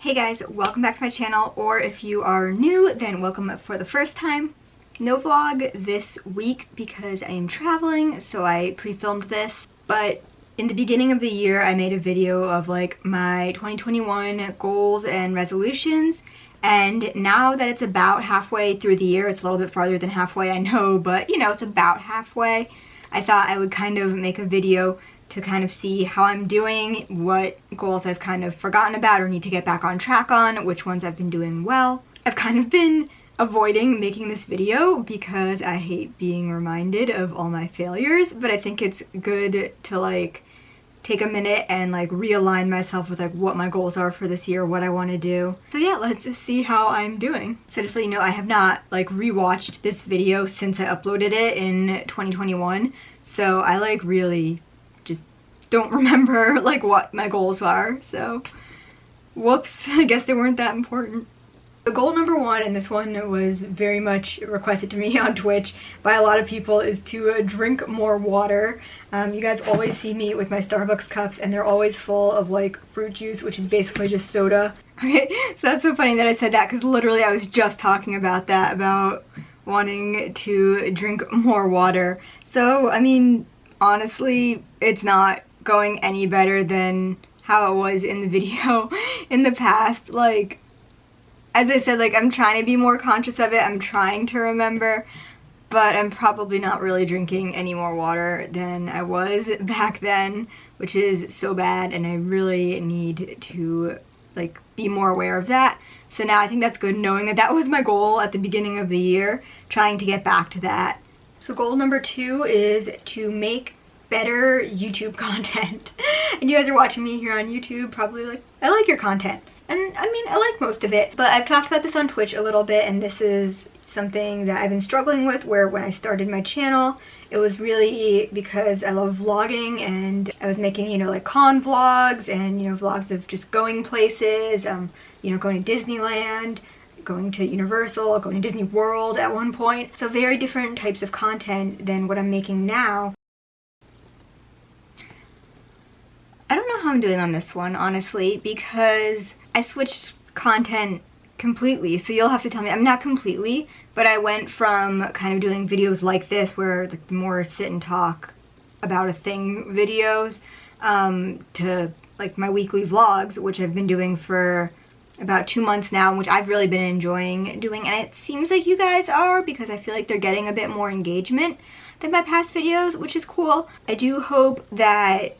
Hey guys, welcome back to my channel, or if you are new, then welcome for the first time. No vlog this week because I am traveling, so I pre-filmed this, but in the beginning of the year I made a video of like my 2021 goals and resolutions, and now that it's about halfway through the year, it's a little bit farther than halfway, I know, but you know, it's about halfway, I thought I would kind of make a video to kind of see how I'm doing, what goals I've kind of forgotten about or need to get back on track on, which ones I've been doing well. I've kind of been avoiding making this video because I hate being reminded of all my failures, but I think it's good to like take a minute and like realign myself with like what my goals are for this year, what I want to do. So yeah, let's see how I'm doing. So just so you know, I have not like rewatched this video since I uploaded it in 2021, so I like really don't remember like what my goals are, so whoops, I guess they weren't that important. The goal number one, and this one was very much requested to me on Twitch by a lot of people, is to drink more water. You guys always see me with my Starbucks cups and they're always full of like fruit juice, which is basically just soda. Okay, so that's so funny that I said that because literally I was just talking about that, about wanting to drink more water. So I mean, honestly, it's not going any better than how it was in the video in the past. Like, as I said, like I'm trying to be more conscious of it, I'm trying to remember, but I'm probably not really drinking any more water than I was back then, which is so bad, and I really need to like be more aware of that. So now I think that's good, knowing that that was my goal at the beginning of the year, trying to get back to that. So goal number two is to make better YouTube content. And you guys are watching me here on YouTube, probably like, I like your content. And I mean, I like most of it. But I've talked about this on Twitch a little bit, and this is something that I've been struggling with, where when I started my channel, it was really because I love vlogging, and I was making, you know, like con vlogs and, you know, vlogs of just going places, you know, going to Disneyland, going to Universal, going to Disney World at one point. So very different types of content than what I'm making now. I don't know how I'm doing on this one, honestly, because I switched content completely, so you'll have to tell me. I'm not completely, but I went from kind of doing videos like this, where like the more sit and talk about a thing videos, to like my weekly vlogs, which I've been doing for about 2 months now, which I've really been enjoying doing, and it seems like you guys are, because I feel like they're getting a bit more engagement than my past videos, which is cool. I do hope that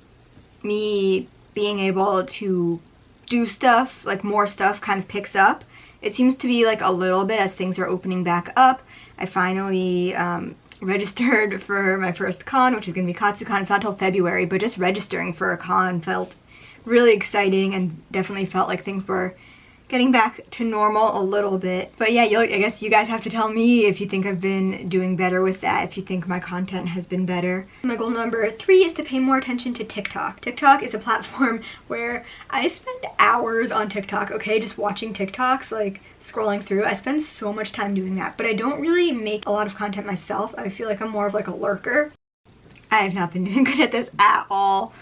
me being able to do stuff, like more stuff, kind of picks up. It seems to be like a little bit as things are opening back up. I finally registered for my first con, which is going to be Katsucon. It's not till February, but just registering for a con felt really exciting and definitely felt like things were getting back to normal a little bit. But yeah, I guess you guys have to tell me if you think I've been doing better with that, if you think my content has been better. My goal number three is to pay more attention to TikTok. TikTok is a platform where I spend hours on TikTok, okay, just watching TikToks, like scrolling through. I spend so much time doing that, but I don't really make a lot of content myself. I feel like I'm more of like a lurker. I have not been doing good at this at all.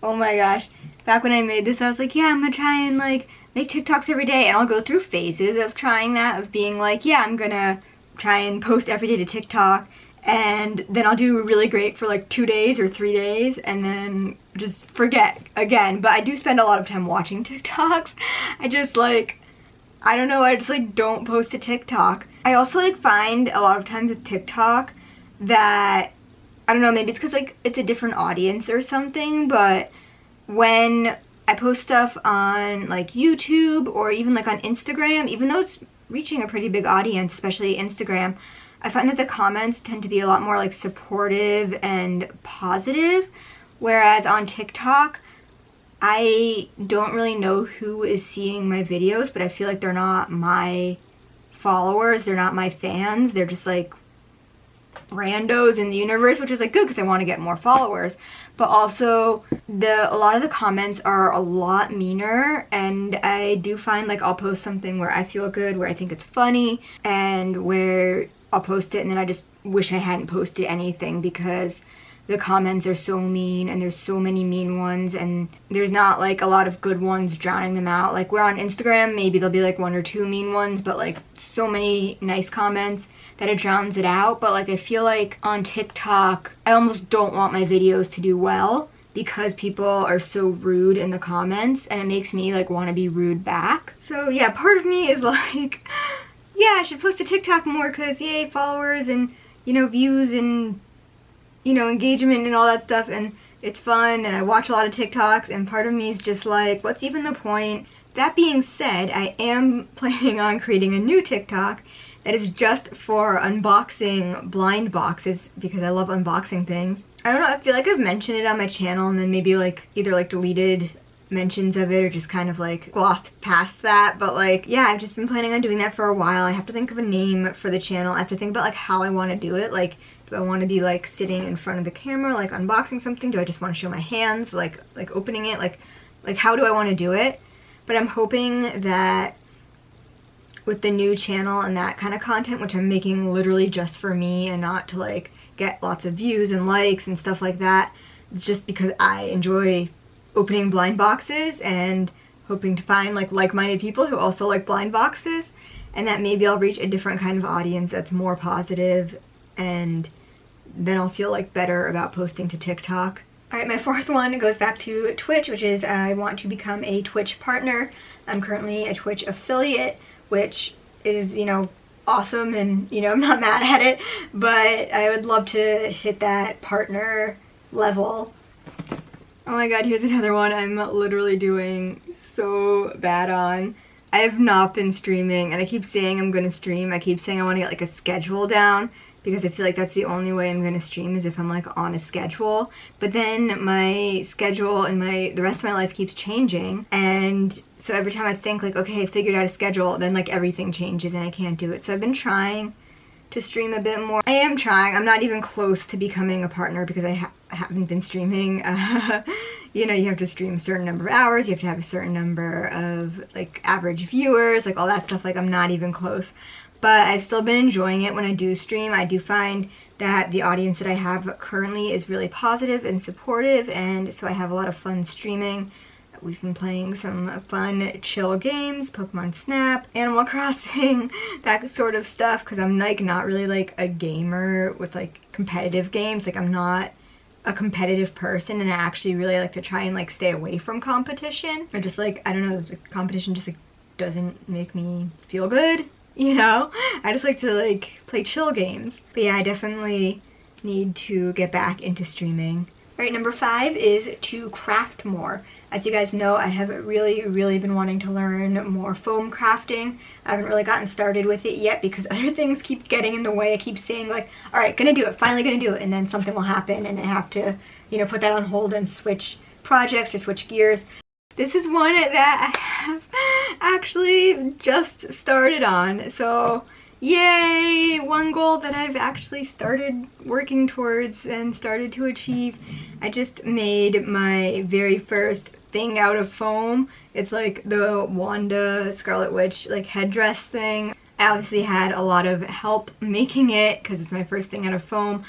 Oh my gosh. Back when I made this, I was like, yeah, I'm gonna try and like make TikToks every day, and I'll go through phases of trying that, of being like, yeah, I'm gonna try and post every day to TikTok, and then I'll do really great for like 2 days or 3 days, and then just forget again. But I do spend a lot of time watching TikToks. I just like, I don't know, I just like don't post to TikTok. I also like find a lot of times with TikTok that, I don't know, maybe it's because like it's a different audience or something, but when I post stuff on like YouTube or even like on Instagram, even though it's reaching a pretty big audience, especially Instagram, I find that the comments tend to be a lot more like supportive and positive, whereas on TikTok, I don't really know who is seeing my videos, but I feel like they're not my followers, they're not my fans, they're just like randos in the universe, which is like good because I want to get more followers, but also a lot of the comments are a lot meaner, and I do find like I'll post something where I feel good, where I think it's funny, and where I'll post it and then I just wish I hadn't posted anything because the comments are so mean and there's so many mean ones and there's not like a lot of good ones drowning them out. Like where on Instagram, maybe there'll be like 1 or 2 mean ones, but like so many nice comments that it drowns it out. But like I feel like on TikTok, I almost don't want my videos to do well because people are so rude in the comments and it makes me like want to be rude back. So yeah, part of me is like, yeah, I should post to TikTok more because yay, followers and, you know, views and, you know, engagement and all that stuff, and it's fun and I watch a lot of TikToks, and part of me is just like, what's even the point? That being said, I am planning on creating a new TikTok that is just for unboxing blind boxes because I love unboxing things. I don't know, I feel like I've mentioned it on my channel and then maybe like either like deleted mentions of it or just kind of like glossed past that, but like yeah, I've just been planning on doing that for a while. I have to think of a name for the channel. I have to think about like how I want to do it. Like, do I want to be like sitting in front of the camera like unboxing something? Do I just want to show my hands like opening it? Like how do I want to do it? But I'm hoping that with the new channel and that kind of content, which I'm making literally just for me and not to like get lots of views and likes and stuff like that, it's just because I enjoy opening blind boxes and hoping to find like-minded people who also like blind boxes, and that maybe I'll reach a different kind of audience that's more positive, and then I'll feel like better about posting to TikTok. Alright, my fourth one goes back to Twitch, which is I want to become a Twitch partner. I'm currently a Twitch affiliate, which is, you know, awesome, and, you know, I'm not mad at it, but I would love to hit that partner level. Oh my god, here's another one I'm literally doing so bad on. I have not been streaming, and I keep saying I'm gonna stream. I keep saying I want to get like a schedule down because I feel like that's the only way I'm gonna stream is if I'm like on a schedule. But then my schedule and the rest of my life keeps changing, and so every time I think like, okay, I figured out a schedule, then like everything changes and I can't do it. So I've been trying to stream a bit more. I am trying. I'm not even close to becoming a partner because I haven't been streaming. You know, you have to stream a certain number of hours, you have to have a certain number of like average viewers, like all that stuff. Like I'm not even close, but I've still been enjoying it when I do stream. I do find that the audience that I have currently is really positive and supportive, and so I have a lot of fun streaming. We've been playing some fun chill games, Pokemon Snap, Animal Crossing, that sort of stuff, because I'm like not really like a gamer with like competitive games. Like I'm not a competitive person, and I actually really like to try and like stay away from competition, or just like, I don't know, the competition just like doesn't make me feel good, you know? I just like to like play chill games. But yeah, I definitely need to get back into streaming. Alright, number 5 is to craft more. As you guys know, I have really been wanting to learn more foam crafting. I haven't really gotten started with it yet because other things keep getting in the way. I keep saying like, alright, gonna do it, finally gonna do it, and then something will happen and I have to, you know, put that on hold and switch projects or switch gears. This is one that I have actually just started on, so yay! One goal that I've actually started working towards and started to achieve. I just made my very first thing out of foam. It's like the Wanda Scarlet Witch like headdress thing. I obviously had a lot of help making it because it's my first thing out of foam,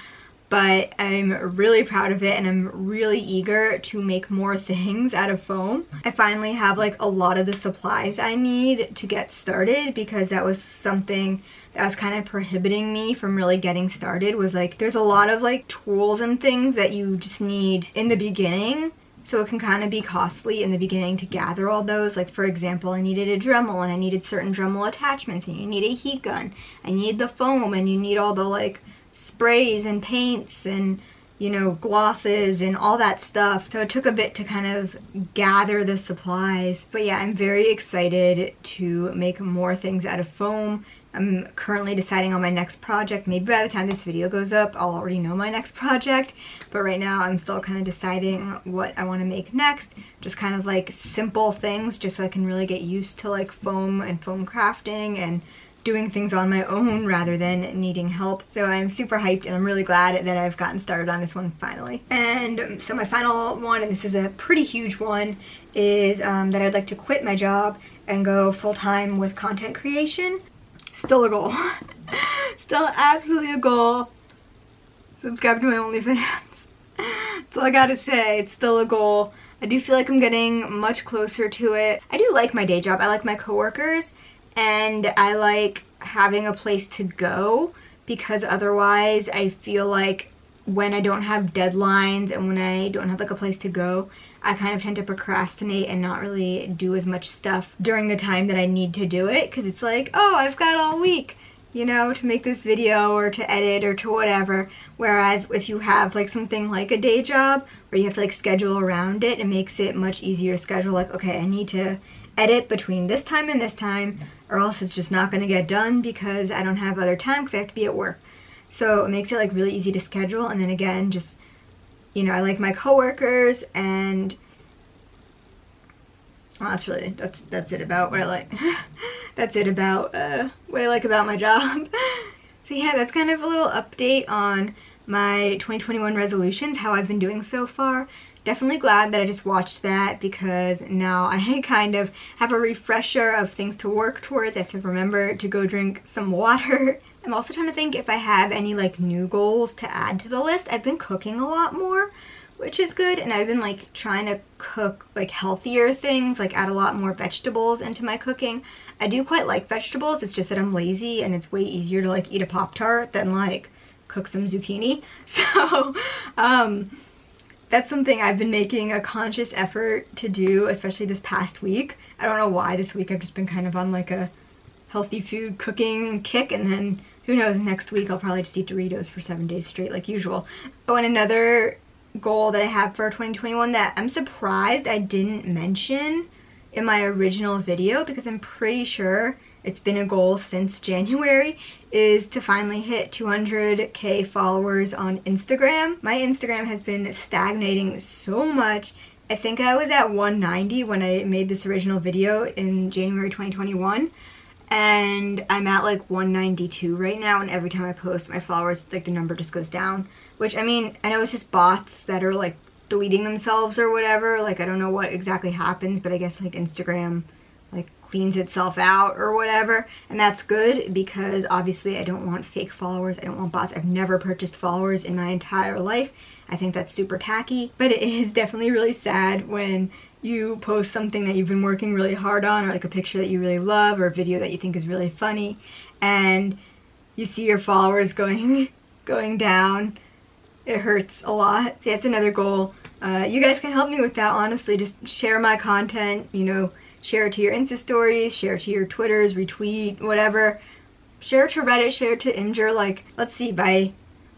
but I'm really proud of it and I'm really eager to make more things out of foam. I finally have like a lot of the supplies I need to get started, because that was something that was kind of prohibiting me from really getting started. Was like, there's a lot of like tools and things that you just need in the beginning, so it can kind of be costly in the beginning to gather all those. Like for example, I needed a Dremel and I needed certain Dremel attachments, and you need a heat gun, I need the foam, and you need all the like sprays and paints and, you know, glosses and all that stuff. So it took a bit to kind of gather the supplies. But yeah, I'm very excited to make more things out of foam. I'm currently deciding on my next project. Maybe by the time this video goes up, I'll already know my next project. But right now, I'm still kind of deciding what I want to make next. Just kind of like simple things, just so I can really get used to like foam and foam crafting and doing things on my own rather than needing help. So I'm super hyped and I'm really glad that I've gotten started on this one finally. And so my final one, and this is a pretty huge one, is that I'd like to quit my job and go full-time with content creation. Still a goal. Still absolutely a goal. Subscribe to my OnlyFans. That's all I gotta say. It's still a goal. I do feel like I'm getting much closer to it. I do like my day job. I like my coworkers, and I like having a place to go, because otherwise I feel like when I don't have deadlines and when I don't have like a place to go, I kind of tend to procrastinate and not really do as much stuff during the time that I need to do it, because it's like, oh, I've got all week, you know, to make this video or to edit or to whatever. Whereas if you have like something like a day job where you have to like schedule around it, it makes it much easier to schedule, like, okay, I need to edit between this time and this time, or else it's just not going to get done because I don't have other time because I have to be at work. So it makes it like really easy to schedule. And then again, just, you know, I like my coworkers, and well, that's it about what I like. That's it about what I like about my job. So yeah, that's kind of a little update on my 2021 resolutions, how I've been doing so far. Definitely glad that I just watched that, because now I kind of have a refresher of things to work towards. I have to remember to go drink some water. I'm also trying to think if I have any like new goals to add to the list. I've been cooking a lot more, which is good, and I've been like trying to cook like healthier things, like add a lot more vegetables into my cooking. I do quite like vegetables, it's just that I'm lazy and it's way easier to like eat a Pop-Tart than like cook some zucchini. So that's something I've been making a conscious effort to do, especially this past week. I don't know why this week I've just been kind of on like a healthy food cooking kick, and then who knows, next week I'll probably just eat Doritos for 7 days straight like usual. Oh, and another goal that I have for 2021 that I'm surprised I didn't mention in my original video, because I'm pretty sure it's been a goal since January, is to finally hit 200k followers on Instagram. My Instagram has been stagnating so much. I think I was at 190 when I made this original video in January 2021, and I'm at like 192 right now, and every time I post, my followers, like the number just goes down. Which, I mean, I know it's just bots that are like deleting themselves or whatever. Like, I don't know what exactly happens, but I guess like Instagram like cleans itself out or whatever. And that's good, because obviously I don't want fake followers. I don't want bots. I've never purchased followers in my entire life. I think that's super tacky. But it is definitely really sad when you post something that you've been working really hard on, or like a picture that you really love, or a video that you think is really funny, and you see your followers going down. It hurts a lot. So that's another goal. You guys can help me with that, honestly. Just share my content, you know, share it to your Insta stories, share it to your Twitters, retweet, whatever. Share it to Reddit, share it to Imgur. Like, let's see, by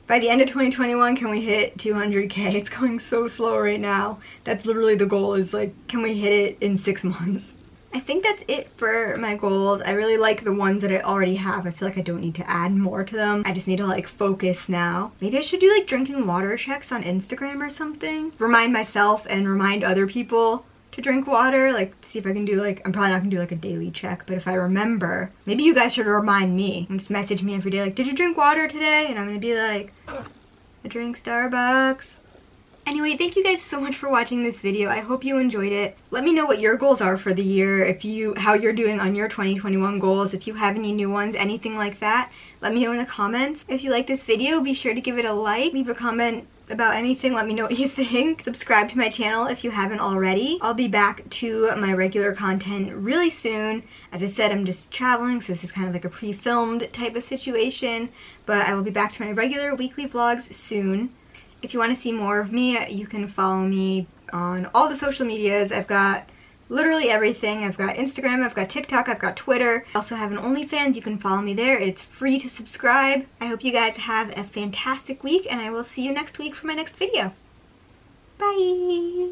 the end of 2021, can we hit 200k? It's going so slow right now. That's literally the goal, is like, can we hit it in 6 months? I think that's it for my goals. I really like the ones that I already have. I feel like I don't need to add more to them. I just need to like focus now. Maybe I should do like drinking water checks on Instagram or something. Remind myself and remind other people to drink water. Like, see if I can do like, I'm probably not gonna do like a daily check, but if I remember, maybe you guys should remind me and just message me every day like, did you drink water today? And I'm gonna be like, I drink Starbucks. Anyway, thank you guys so much for watching this video. I hope you enjoyed it. Let me know what your goals are for the year, how you're doing on your 2021 goals, if you have any new ones, anything like that. Let me know in the comments. If you like this video, be sure to give it a like, leave a comment about anything, let me know what you think. Subscribe to my channel if you haven't already. I'll be back to my regular content really soon. As I said, I'm just traveling, so this is kind of like a pre-filmed type of situation, but I will be back to my regular weekly vlogs soon. If you want to see more of me, you can follow me on all the social medias. I've got literally everything. I've got Instagram, I've got TikTok, I've got Twitter. I also have an OnlyFans. You can follow me there. It's free to subscribe. I hope you guys have a fantastic week, and I will see you next week for my next video. Bye!